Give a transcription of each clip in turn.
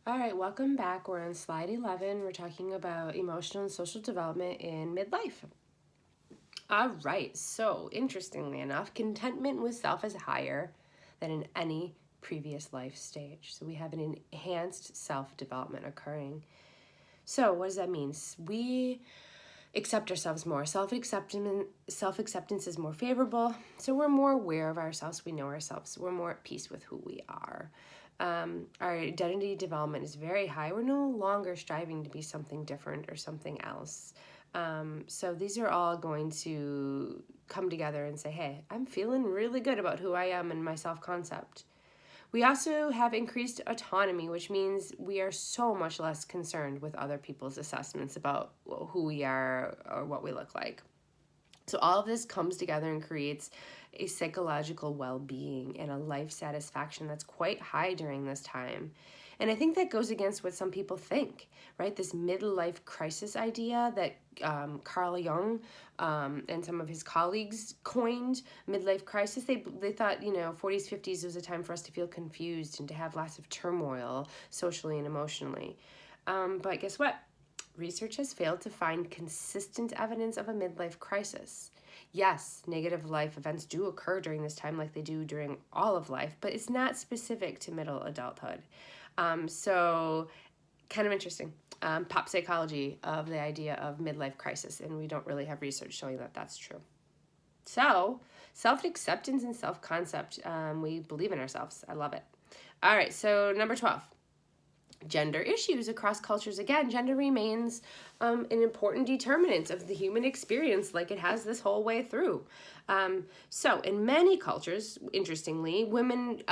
All right, welcome back. We're on slide 11. We're talking about emotional and social development in midlife. All right, so interestingly enough, contentment with self is higher than in any previous life stage. So we have an enhanced self development occurring. So, what does that mean? We accept ourselves more. Self-acceptance is more favorable. So we're more aware of ourselves. We know ourselves. We're more at peace with who we are. Our identity development is very high. We're no longer striving to be something different or something else. So these are all going to come together and say, hey, I'm feeling really good about who I am and my self-concept. We also have increased autonomy, which means we are so much less concerned with other people's assessments about who we are or what we look like. So all of this comes together and creates a psychological well-being and a life satisfaction that's quite high during this time. And I think that goes against what some people think, right? This midlife crisis idea that Carl Jung and some of his colleagues coined, midlife crisis. They thought, 40s, 50s was a time for us to feel confused and to have lots of turmoil socially and emotionally. But guess what? Research has failed to find consistent evidence of a midlife crisis. Yes, negative life events do occur during this time like they do during all of life, but it's not specific to middle adulthood. So kind of interesting. Pop psychology of the idea of midlife crisis, and we don't really have research showing that that's true. So self-acceptance and self-concept, we believe in ourselves. I love it. All right, so number 12. Gender issues across cultures. Again, gender remains an important determinant of the human experience like it has this whole way through. So in many cultures, interestingly, women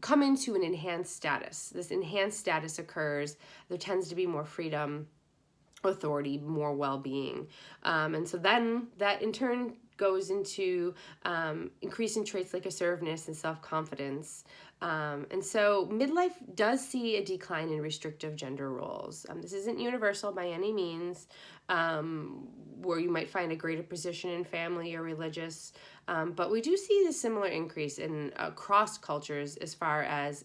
come into an enhanced status. This enhanced status occurs. There tends to be more freedom, authority, more well-being. And so then that in turn goes into increasing traits like assertiveness and self-confidence. And so midlife does see a decline in restrictive gender roles. This isn't universal by any means, where you might find a greater position in family or religious, but we do see a similar increase in across cultures as far as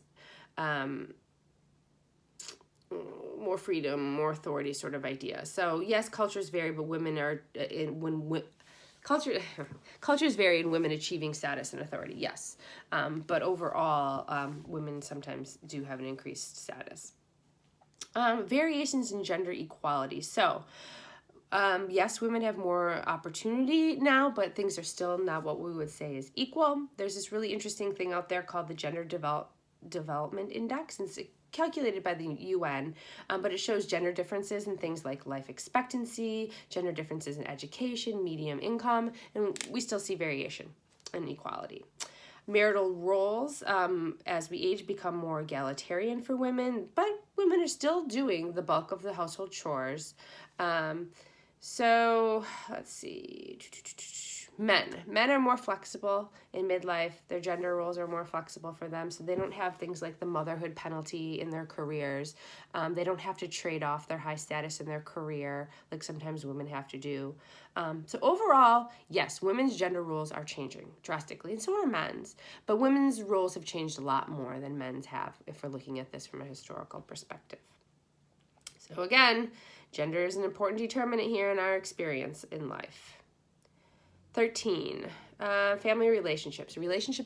more freedom, more authority sort of idea. So yes, cultures vary, but women are cultures vary in women achieving status and authority, yes. But overall, women sometimes do have an increased status. Variations in gender equality. So yes, women have more opportunity now, but things are still not what we would say is equal. There's this really interesting thing out there called the Gender Development Index, and it's calculated by the UN, but it shows gender differences in things like life expectancy, gender differences in education, median income, and we still see variation in equality. Marital roles, as we age, become more egalitarian for women, but women are still doing the bulk of the household chores. So let's see. Men are more flexible in midlife. Their gender roles are more flexible for them, so they don't have things like the motherhood penalty in their careers. They don't have to trade off their high status in their career like sometimes women have to do. So overall, yes, women's gender roles are changing drastically, and so are men's. But women's roles have changed a lot more than men's have if we're looking at this from a historical perspective. So again, gender is an important determinant here in our experience in life. 13, family relationships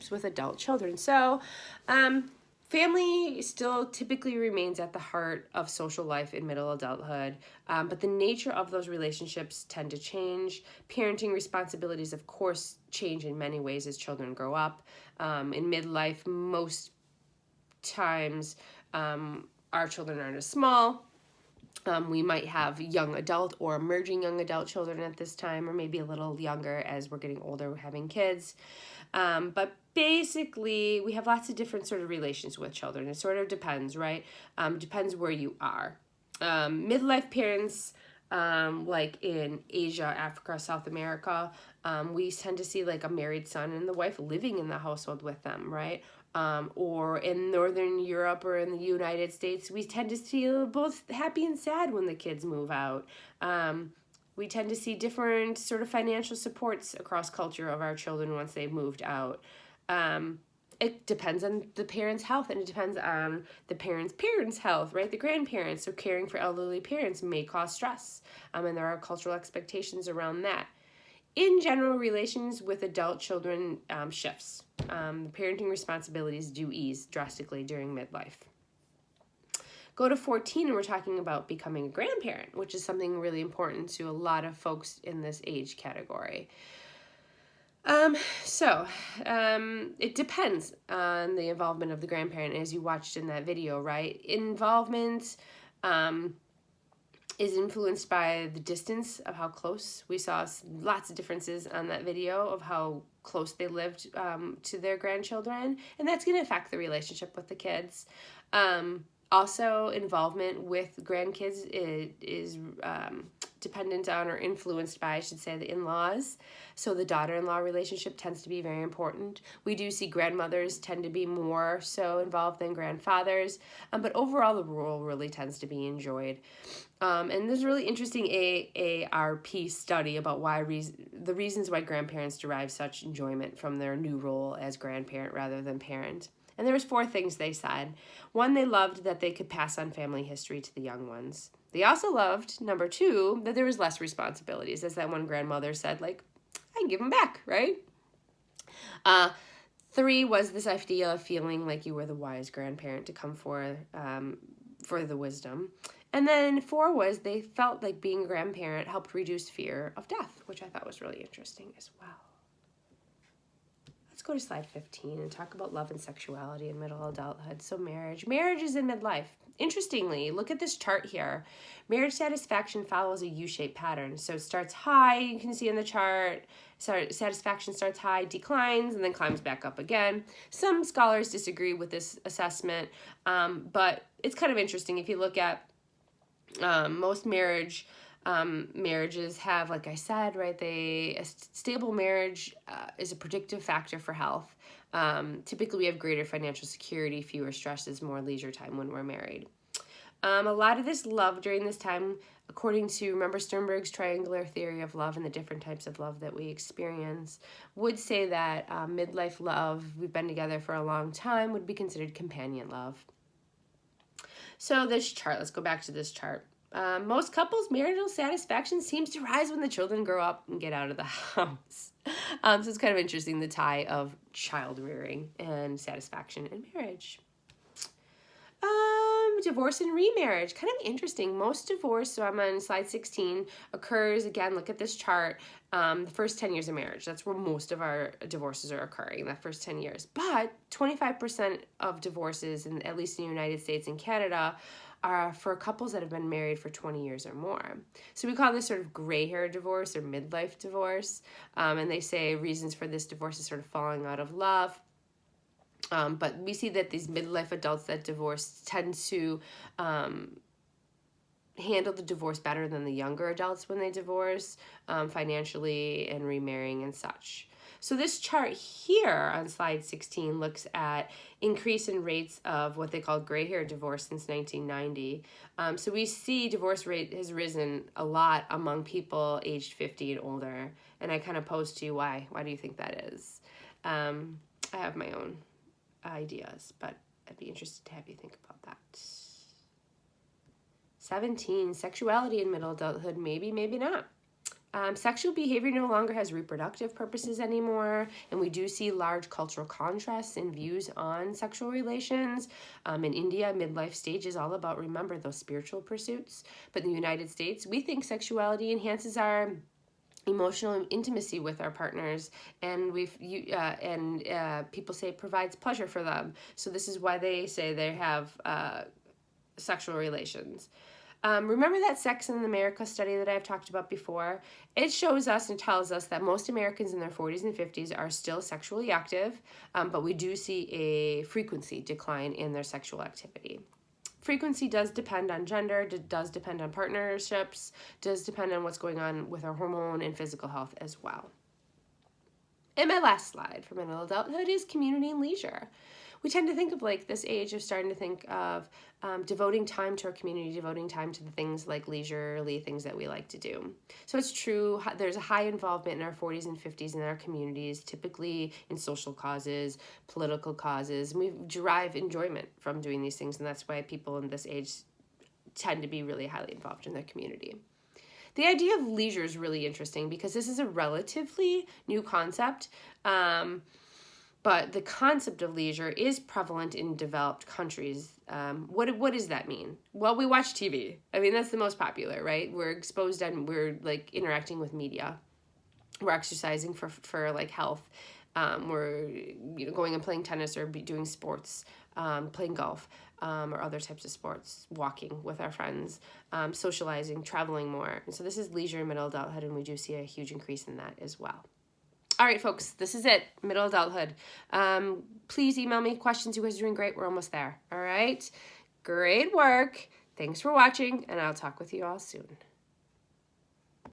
with adult children. So family still typically remains at the heart of social life in middle adulthood, but the nature of those relationships tend to change. Parenting responsibilities, of course, change in many ways as children grow up. In midlife, most times our children aren't as small. We might have young adult or emerging young adult children at this time, or maybe a little younger as we're getting older, having kids. But basically, we have lots of different sort of relations with children. It sort of depends, right? Depends where you are. Midlife parents, like in Asia, Africa, South America, we tend to see like a married son and the wife living in the household with them, right? Or in Northern Europe or in the United States, we tend to feel both happy and sad when the kids move out. We tend to see different sort of financial supports across culture of our children once they've moved out. it depends on the parent's health, and it depends on the parents' health, right? The grandparents. So caring for elderly parents may cause stress, and there are cultural expectations around that. In general, relations with adult children shifts. The parenting responsibilities do ease drastically during midlife. Go to 14 and we're talking about becoming a grandparent, which is something really important to a lot of folks in this age category. It depends on the involvement of the grandparent, as you watched in that video, right? Involvement is influenced by the distance of how close. We saw lots of differences on that video of how close they lived to their grandchildren, and that's going to affect the relationship with the kids. Also, involvement with grandkids is dependent on, or influenced by, I should say, the in-laws. So the daughter-in-law relationship tends to be very important. We do see grandmothers tend to be more so involved than grandfathers, but overall the role really tends to be enjoyed. And there's a really interesting AARP study about the reasons why grandparents derive such enjoyment from their new role as grandparent rather than parent. And there was 4 things they said. 1, they loved that they could pass on family history to the young ones. They also loved, number 2, that there was less responsibilities. As that one grandmother said, like, I can give them back, right? 3 was this idea of feeling like you were the wise grandparent to come for the wisdom. And then 4 was they felt like being a grandparent helped reduce fear of death, which I thought was really interesting as well. Let's go to slide 15 and talk about love and sexuality in middle adulthood. So marriage. Marriage is in midlife. Interestingly, look at this chart here. Marriage satisfaction follows a U-shaped pattern. So it starts high, you can see in the chart. Satisfaction starts high, declines, and then climbs back up again. Some scholars disagree with this assessment, but it's kind of interesting. If you look at most marriages have, like I said, right, a stable marriage is a predictive factor for health. Typically, we have greater financial security, fewer stresses, more leisure time when we're married. A lot of this love during this time, according to, remember Sternberg's triangular theory of love and the different types of love that we experience, would say that midlife love, we've been together for a long time, would be considered companion love. So this chart, let's go back to this chart. Most couples' marital satisfaction seems to rise when the children grow up and get out of the house. So it's kind of interesting, the tie of child rearing and satisfaction in marriage. Divorce and remarriage, kind of interesting. Most divorce, so I'm on slide 16, occurs, again, look at this chart, the first 10 years of marriage. That's where most of our divorces are occurring, that first 10 years. But 25% of divorces, at least in the United States and Canada, are for couples that have been married for 20 years or more. So we call this sort of gray hair divorce or midlife divorce. And they say reasons for this divorce is sort of falling out of love. But we see that these midlife adults that divorce tend to handle the divorce better than the younger adults when they divorce, financially and remarrying and such. So this chart here on slide 16 looks at increase in rates of what they call gray hair divorce since 1990. So we see divorce rate has risen a lot among people aged 50 and older. And I kind of posed to you why. Why do you think that is? I have my own ideas, but I'd be interested to have you think about that. 17, sexuality in middle adulthood, maybe, maybe not. Sexual behavior no longer has reproductive purposes anymore, and we do see large cultural contrasts in views on sexual relations. In India, midlife stage is all about, remember, those spiritual pursuits. But in the United States, we think sexuality enhances our emotional intimacy with our partners, and people say it provides pleasure for them. So this is why they say they have sexual relations. Remember that Sex in America study that I've talked about before? It shows us and tells us that most Americans in their 40s and 50s are still sexually active, but we do see a frequency decline in their sexual activity. Frequency does depend on gender, does depend on partnerships, does depend on what's going on with our hormone and physical health as well. And my last slide for middle adulthood is community and leisure. we tend to think of like this age of starting to think of devoting time to our community, devoting time to the things like leisurely things that we like to do. So it's true, there's a high involvement in our 40s and 50s in our communities, typically in social causes, political causes. We derive enjoyment from doing these things, and that's why people in this age tend to be really highly involved in their community. The idea of leisure is really interesting because this is a relatively new concept. But the concept of leisure is prevalent in developed countries. What does that mean? Well, we watch TV. I mean, that's the most popular, right? We're exposed and we're like interacting with media. We're exercising for like health. We're going and playing tennis or doing sports, playing golf, or other types of sports, walking with our friends, socializing, traveling more. And so this is leisure in middle adulthood, and we do see a huge increase in that as well. All right, folks, this is it, middle adulthood. Please email me questions. You guys are doing great. We're almost there. All right, great work. Thanks for watching, and I'll talk with you all soon.